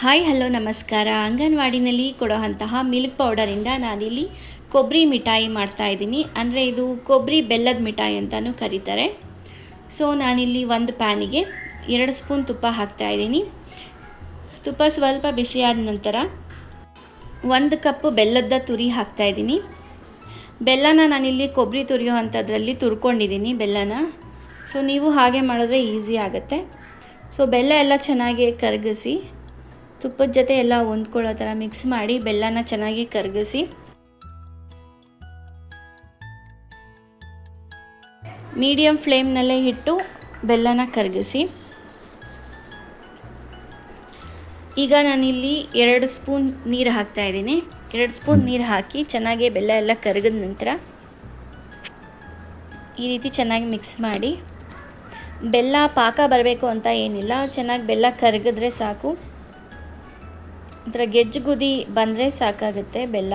Hi hello ನಮಸ್ಕಾರ. ಅಂಗನವಾಡಿನಲ್ಲಿ ಕೊಡುವಂತಹ milk ಪೌಡರಿಂದ ನಾನಿಲ್ಲಿ ಕೊಬ್ಬರಿ ಮಿಠಾಯಿ ಮಾಡ್ತಾಯಿದ್ದೀನಿ. ಅಂದರೆ ಇದು ಕೊಬ್ಬರಿ ಬೆಲ್ಲದ ಮಿಠಾಯಿ ಅಂತಲೂ ಕರೀತಾರೆ. ಸೊ ನಾನಿಲ್ಲಿ ಒಂದು ಪ್ಯಾನಿಗೆ 2 ಸ್ಪೂನ್ ತುಪ್ಪ ಹಾಕ್ತಾಯಿದ್ದೀನಿ. ತುಪ್ಪ ಸ್ವಲ್ಪ ಬಿಸಿಯಾದ ನಂತರ 1 ಕಪ್ಪು ಬೆಲ್ಲದ ತುರಿ ಹಾಕ್ತಾಯಿದ್ದೀನಿ. ಬೆಲ್ಲನ ನಾನಿಲ್ಲಿ ಕೊಬ್ಬರಿ ತುರಿಯೋ ಅಂಥದ್ರಲ್ಲಿ ತುರ್ಕೊಂಡಿದ್ದೀನಿ ಬೆಲ್ಲನ. ಸೊ ನೀವು ಹಾಗೆ ಮಾಡಿದ್ರೆ ಈಸಿ ಆಗುತ್ತೆ. ಸೊ ಬೆಲ್ಲ ಎಲ್ಲ ಚೆನ್ನಾಗಿ ಕರಗಿಸಿ ತುಪ್ಪದ ಜೊತೆ ಎಲ್ಲ ಹೊಂದ್ಕೊಳ್ಳೋ ಥರ ಮಿಕ್ಸ್ ಮಾಡಿ ಬೆಲ್ಲನ ಚೆನ್ನಾಗಿ ಕರಗಿಸಿ ಮೀಡಿಯಮ್ ಫ್ಲೇಮ್ನಲ್ಲೇ ಇಟ್ಟು ಬೆಲ್ಲನ ಕರಗಿಸಿ. ಈಗ ನಾನಿಲ್ಲಿ 2 ಸ್ಪೂನ್ ನೀರು ಹಾಕ್ತಾಯಿದ್ದೀನಿ. 2 ಸ್ಪೂನ್ ನೀರು ಹಾಕಿ ಚೆನ್ನಾಗಿ ಬೆಲ್ಲ ಎಲ್ಲ ಕರಗಿದ ನಂತರ ಈ ರೀತಿ ಚೆನ್ನಾಗಿ ಮಿಕ್ಸ್ ಮಾಡಿ. ಬೆಲ್ಲ ಪಾಕ ಬರಬೇಕು ಅಂತ ಏನಿಲ್ಲ, ಚೆನ್ನಾಗಿ ಬೆಲ್ಲ ಕರಗಿದ್ರೆ ಸಾಕು. ಒಂಥರ ಗೆಜ್ಜುಗುದಿ ಬಂದರೆ ಸಾಕಾಗುತ್ತೆ ಬೆಲ್ಲ.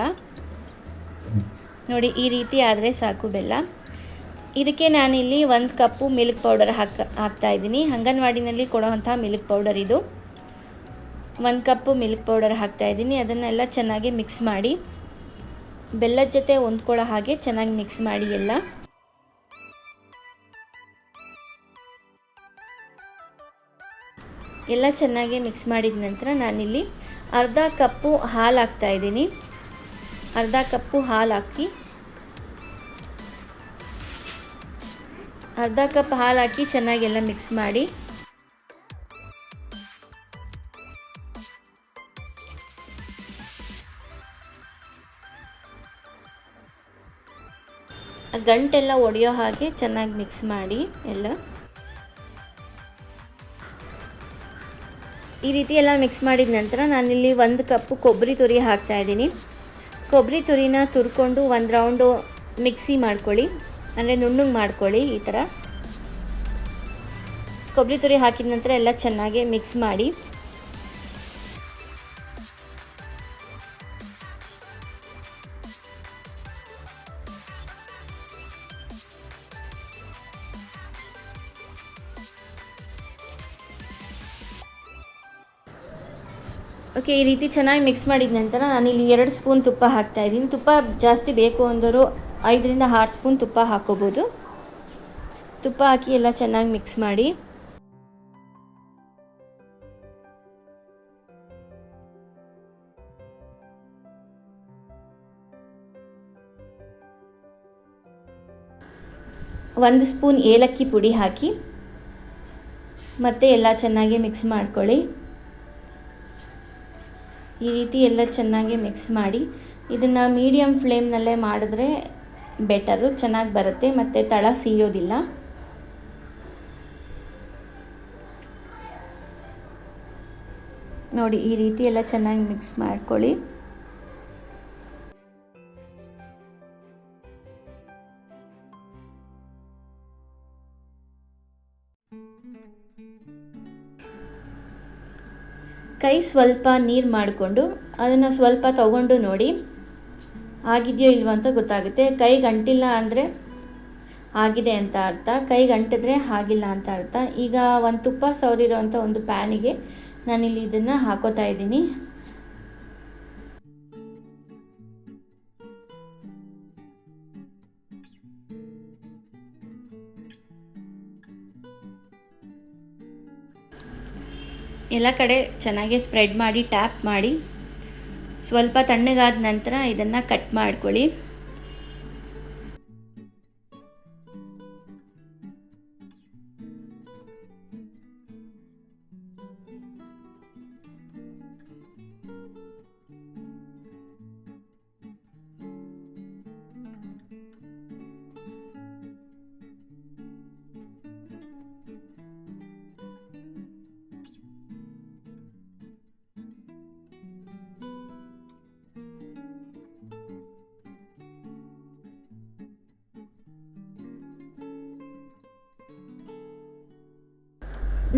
ನೋಡಿ ಈ ರೀತಿ ಆದರೆ ಸಾಕು ಬೆಲ್ಲ. ಇದಕ್ಕೆ ನಾನಿಲ್ಲಿ 1 ಕಪ್ಪು ಮಿಲ್ಕ್ ಪೌಡರ್ ಹಾಕ್ತಾಯಿದ್ದೀನಿ. ಅಂಗನವಾಡಿನಲ್ಲಿ ಕೊಡುವಂಥ ಮಿಲ್ಕ್ ಪೌಡರ್ ಇದು. 1 ಕಪ್ಪು ಮಿಲ್ಕ್ ಪೌಡರ್ ಹಾಕ್ತಾಯಿದ್ದೀನಿ. ಅದನ್ನೆಲ್ಲ ಚೆನ್ನಾಗಿ ಮಿಕ್ಸ್ ಮಾಡಿ ಬೆಲ್ಲದ ಜೊತೆ ಹೊಂದ್ಕೊಳ್ಳೋ ಹಾಗೆ ಚೆನ್ನಾಗಿ ಮಿಕ್ಸ್ ಮಾಡಿ ಎಲ್ಲ ಚೆನ್ನಾಗಿ ಮಿಕ್ಸ್ ಮಾಡಿದ ನಂತರ ನಾನಿಲ್ಲಿ ಅರ್ಧ ಕಪ್ಪು ಹಾಲು ಹಾಕ್ತಾಯಿದ್ದೀನಿ. ಅರ್ಧ ಕಪ್ಪು ಹಾಲು ಹಾಕಿ ಅರ್ಧ ಕಪ್ ಹಾಲು ಹಾಕಿ ಚೆನ್ನಾಗೆಲ್ಲ ಮಿಕ್ಸ್ ಮಾಡಿ. ಗಂಟೆಲ್ಲ ಒಡೆಯೋ ಹಾಗೆ ಚೆನ್ನಾಗಿ ಮಿಕ್ಸ್ ಮಾಡಿ ಎಲ್ಲ. ಈ ರೀತಿ ಎಲ್ಲ ಮಿಕ್ಸ್ ಮಾಡಿದ ನಂತರ ನಾನಿಲ್ಲಿ 1 ಕಪ್ಪು ಕೊಬ್ಬರಿ ತುರಿ ಹಾಕ್ತಾಯಿದ್ದೀನಿ. ಕೊಬ್ಬರಿ ತುರಿನ ತುರ್ಕೊಂಡು 1 ರೌಂಡು ಮಿಕ್ಸಿ ಮಾಡ್ಕೊಳ್ಳಿ, ಅಂದರೆ ನುಣ್ಣಗೆ ಮಾಡ್ಕೊಳ್ಳಿ. ಈ ಥರ ಕೊಬ್ಬರಿ ತುರಿ ಹಾಕಿದ ನಂತರ ಎಲ್ಲ ಚೆನ್ನಾಗಿ ಮಿಕ್ಸ್ ಮಾಡಿ. ಓಕೆ, ಈ ರೀತಿ ಚೆನ್ನಾಗಿ ಮಿಕ್ಸ್ ಮಾಡಿದ ನಂತರ ನಾನಿಲ್ಲಿ 2 ಸ್ಪೂನ್ ತುಪ್ಪ ಹಾಕ್ತಾಯಿದ್ದೀನಿ. ತುಪ್ಪ ಜಾಸ್ತಿ ಬೇಕು ಅಂದವರು 5ರಿಂದ 6 ಸ್ಪೂನ್ ತುಪ್ಪ ಹಾಕ್ಕೋಬೋದು. ತುಪ್ಪ ಹಾಕಿ ಎಲ್ಲ ಚೆನ್ನಾಗಿ ಮಿಕ್ಸ್ ಮಾಡಿ. ಒಂದು ಸ್ಪೂನ್ ಏಲಕ್ಕಿ ಪುಡಿ ಹಾಕಿ ಮತ್ತೆ ಎಲ್ಲ ಚೆನ್ನಾಗಿ ಮಿಕ್ಸ್ ಮಾಡ್ಕೊಳ್ಳಿ. ಈ ರೀತಿ ಎಲ್ಲ ಚೆನ್ನಾಗಿ ಮಿಕ್ಸ್ ಮಾಡಿ. ಇದನ್ನು ಮೀಡಿಯಮ್ ಫ್ಲೇಮ್ನಲ್ಲೇ ಮಾಡಿದ್ರೆ ಬೆಟರು, ಚೆನ್ನಾಗಿ ಬರುತ್ತೆ ಮತ್ತು ತಳ ಸೀಯೋದಿಲ್ಲ. ನೋಡಿ ಈ ರೀತಿ ಎಲ್ಲ ಚೆನ್ನಾಗಿ ಮಿಕ್ಸ್ ಮಾಡ್ಕೊಳ್ಳಿ. ಕೈ ಸ್ವಲ್ಪ ನೀರು ಮಾಡಿಕೊಂಡು ಅದನ್ನು ಸ್ವಲ್ಪ ತಗೊಂಡು ನೋಡಿ ಆಗಿದೆಯೋ ಇಲ್ವೋ ಅಂತ ಗೊತ್ತಾಗುತ್ತೆ. ಕೈಗೆ ಅಂಟಿಲ್ಲ ಅಂದರೆ ಆಗಿದೆ ಅಂತ ಅರ್ಥ, ಕೈಗೆ ಅಂಟಿದ್ರೆ ಆಗಿಲ್ಲ ಅಂತ ಅರ್ಥ. ಈಗ ಒಂದು ತುಪ್ಪ ಸವರಿರೋವಂಥ ಒಂದು ಪ್ಯಾನಿಗೆ ನಾನಿಲ್ಲಿ ಇದನ್ನು ಹಾಕೋತಾ ಇದ್ದೀನಿ. ಎಲ್ಲ ಕಡೆ ಚೆನ್ನಾಗಿ ಸ್ಪ್ರೆಡ್ ಮಾಡಿ ಟ್ಯಾಪ್ ಮಾಡಿ ಸ್ವಲ್ಪ ತಣ್ಣಗಾದ ನಂತರ ಇದನ್ನು ಕಟ್ ಮಾಡ್ಕೊಳ್ಳಿ.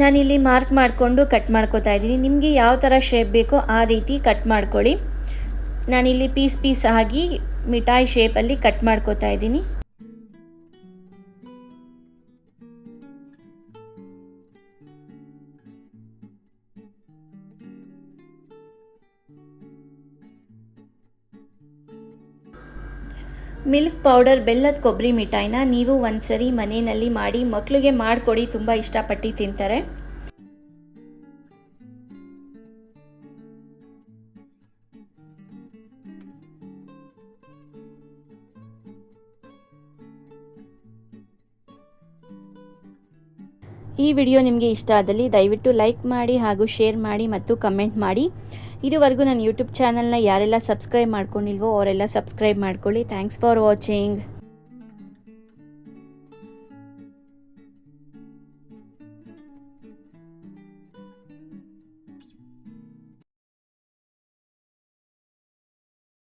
ನಾನಿಲ್ಲಿ ಮಾರ್ಕ್ ಮಾಡಿಕೊಂಡು ಕಟ್ ಮಾಡ್ಕೋತಾ ಇದ್ದೀನಿ. ನಿಮಗೆ ಯಾವ ಥರ ಶೇಪ್ ಬೇಕೋ ಆ ರೀತಿ ಕಟ್ ಮಾಡ್ಕೊಳ್ಳಿ. ನಾನಿಲ್ಲಿ ಪೀಸ್ ಆಗಿ ಮಿಠಾಯಿ ಶೇಪಲ್ಲಿ ಕಟ್ ಮಾಡ್ಕೋತಾ ಇದ್ದೀನಿ. ಮಿಲ್ಕ್ ಪೌಡರ್ ಬೆಲ್ಲದ ಕೊಬ್ಬರಿ ಮಿಠಾಯಿನ ನೀವು ಒಂದ್ಸರಿ ಮನೆಯಲ್ಲಿ ಮಾಡಿ ಮಕ್ಕಳಿಗೆ ಮಾಡಿಕೊಡಿ, ತುಂಬ ಇಷ್ಟಪಟ್ಟು ತಿಂತಾರೆ. ಈ ವಿಡಿಯೋ ನಿಮಗೆ ಇಷ್ಟ ಆದಲ್ಲಿ ದಯವಿಟ್ಟು ಲೈಕ್ ಮಾಡಿ ಹಾಗೂ ಶೇರ್ ಮಾಡಿ ಮತ್ತು ಕಮೆಂಟ್ ಮಾಡಿ. ಇದುವರೆಗೂ ನನ್ನ ಯೂಟ್ಯೂಬ್ ಚಾನಲ್ನ ಯಾರೆಲ್ಲ ಸಬ್ಸ್ಕ್ರೈಬ್ ಮಾಡ್ಕೊಂಡಿಲ್ವೋ ಅವರೆಲ್ಲ ಸಬ್ಸ್ಕ್ರೈಬ್ ಮಾಡ್ಕೊಳ್ಳಿ. Thanks for watching.